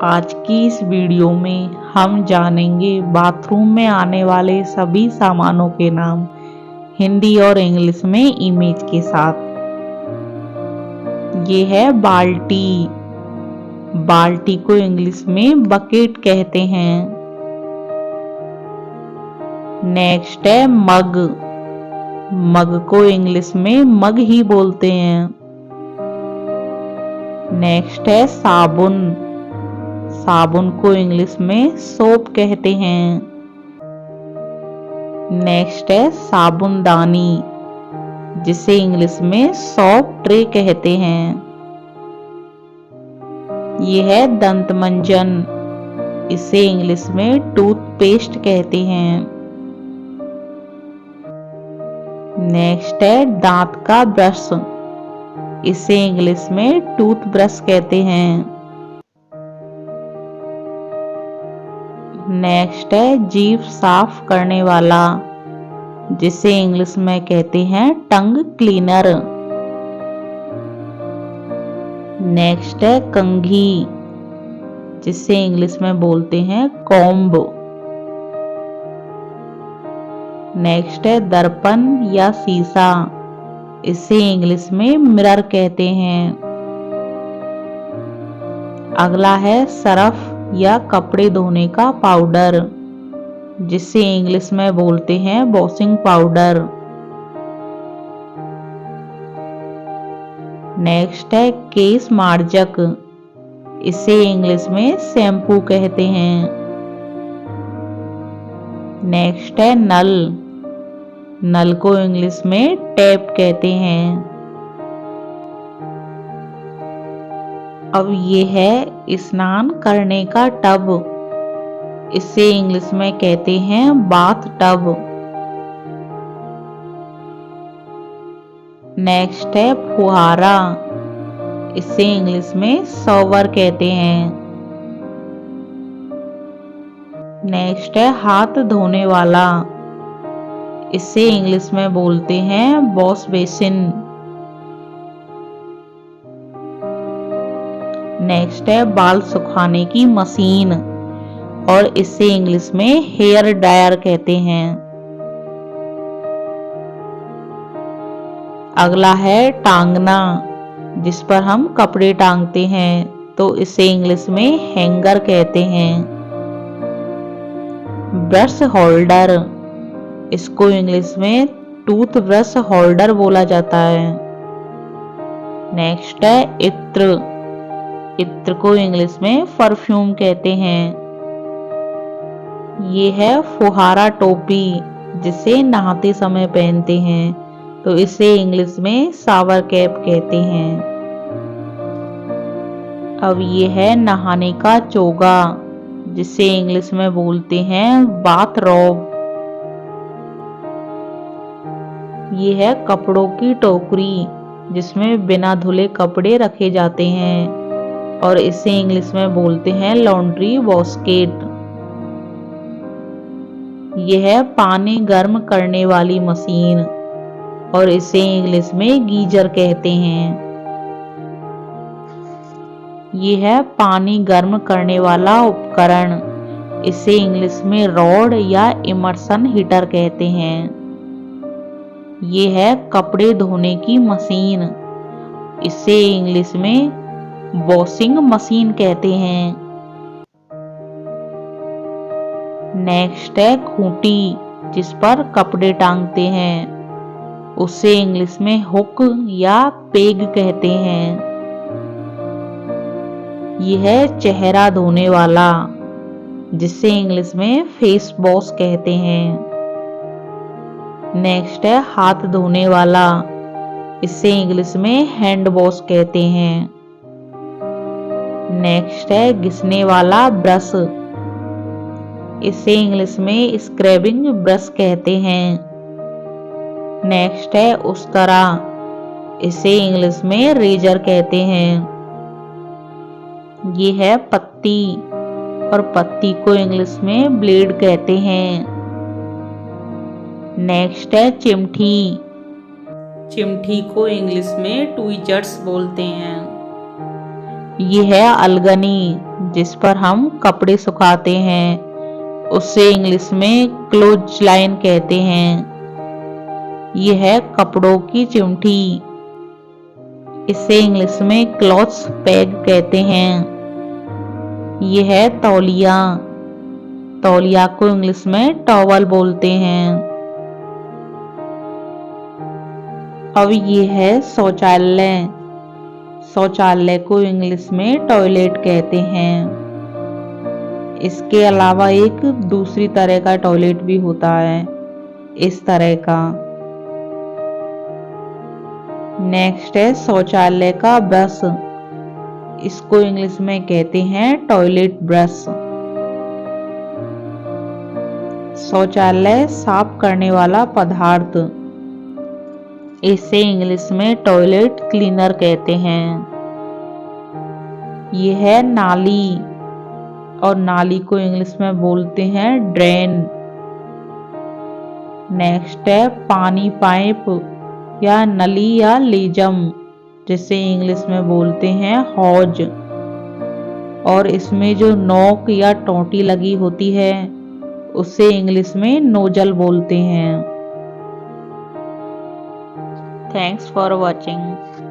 आज की इस वीडियो में हम जानेंगे बाथरूम में आने वाले सभी सामानों के नाम हिंदी और इंग्लिश में इमेज के साथ। ये है बाल्टी। बाल्टी को इंग्लिश में बकेट कहते हैं। नेक्स्ट है मग। मग को इंग्लिश में मग ही बोलते हैं। नेक्स्ट है साबुन। साबुन को इंग्लिश में सोप कहते हैं। नेक्स्ट है साबुनदानी, जिसे इंग्लिश में सॉप ट्रे कहते हैं। ये है दंतमंजन, इसे इंग्लिश में टूथपेस्ट कहते हैं। नेक्स्ट है दांत का ब्रश, इसे इंग्लिश में टूथब्रश कहते हैं। नेक्स्ट है जीभ साफ करने वाला, जिसे इंग्लिश में कहते हैं टंग क्लीनर। नेक्स्ट है कंघी, जिसे इंग्लिश में बोलते हैं कॉम्ब। नेक्स्ट है दर्पण या शीशा, इसे इंग्लिश में मिरर कहते हैं। अगला है सरफ या कपड़े धोने का पाउडर, जिसे इंग्लिश में बोलते हैं वॉशिंग पाउडर। नेक्स्ट है केश मार्जक, इसे इंग्लिश में शैम्पू कहते हैं। नेक्स्ट है नल। नल को इंग्लिश में टैप कहते हैं। अब ये है स्नान करने का टब, इसे इंग्लिश में कहते हैं बाथ टब। नेक्स्ट है फुहारा, इसे इंग्लिश में शॉवर कहते हैं। नेक्स्ट है हाथ धोने वाला, इसे इंग्लिश में बोलते हैं वॉश बेसिन। नेक्स्ट है बाल सुखाने की मशीन, और इसे इंग्लिश में हेयर ड्रायर कहते हैं। अगला है टांगना, जिस पर हम कपड़े टांगते हैं, तो इसे इंग्लिश में हैंगर कहते हैं। ब्रश होल्डर, इसको इंग्लिश में टूथ ब्रश होल्डर बोला जाता है। नेक्स्ट है इत्र। इत्र को इंग्लिश में परफ्यूम कहते हैं। ये है फुहारा टोपी, जिसे नहाते समय पहनते हैं, तो इसे इंग्लिश में शावर कैप कहते हैं। अब ये है नहाने का चोगा, जिसे इंग्लिश में बोलते हैं बाथ रोब। ये है कपड़ों की टोकरी, जिसमें बिना धुले कपड़े रखे जाते हैं, और इसे इंग्लिश में बोलते हैं लॉन्ड्री बास्केट। यह है पानी गर्म करने वाली मशीन, और इसे इंग्लिश में गीजर कहते हैं। यह है पानी गर्म करने वाला उपकरण, इसे इंग्लिश में रॉड या इमर्शन हीटर कहते हैं। ये है कपड़े धोने की मशीन, इसे इंग्लिश में वॉशिंग मशीन कहते हैं। नेक्स्ट है खूंटी, जिस पर कपड़े टांगते हैं, उसे इंग्लिश में हुक या पेग कहते हैं। यह है चेहरा धोने वाला, जिसे इंग्लिश में फेस वॉश कहते हैं। नेक्स्ट है हाथ धोने वाला, इसे इंग्लिश में हैंड वॉश कहते हैं। नेक्स्ट है घिसने वाला ब्रश, इसे इंग्लिश में स्क्रैबिंग ब्रश कहते हैं। नेक्स्ट है उस्तरा, इसे इंग्लिश में रेजर कहते हैं। ये है पत्ती, और पत्ती को इंग्लिश में ब्लेड कहते हैं। नेक्स्ट है चिमटी। चिमटी को इंग्लिश में ट्विजर्स बोलते हैं। ये है अलगनी, जिस पर हम कपड़े सुखाते हैं, उसे इंग्लिश में क्लोज लाइन कहते हैं। ये है कपड़ों की चिमटी, इसे इंग्लिश में क्लॉथ्स बैग कहते हैं। ये है तौलिया, तौलिया को इंग्लिश में टॉवल बोलते हैं। अब ये है शौचालय, शौचालय को इंग्लिश में टॉयलेट कहते हैं। इसके अलावा एक दूसरी तरह का टॉयलेट भी होता है, इस तरह का। नेक्स्ट है शौचालय का ब्रश, इसको इंग्लिश में कहते हैं टॉयलेट ब्रश। शौचालय साफ करने वाला पदार्थ, इसे इंग्लिश में टॉयलेट क्लीनर कहते हैं। यह है नाली, और नाली को इंग्लिश में बोलते हैं ड्रेन। नेक्स्ट है पानी पाइप या नली या लीजम, जिसे इंग्लिश में बोलते हैं हौज, और इसमें जो नोक या टोंटी लगी होती है उसे इंग्लिश में नोजल बोलते हैं। Thanks for watching.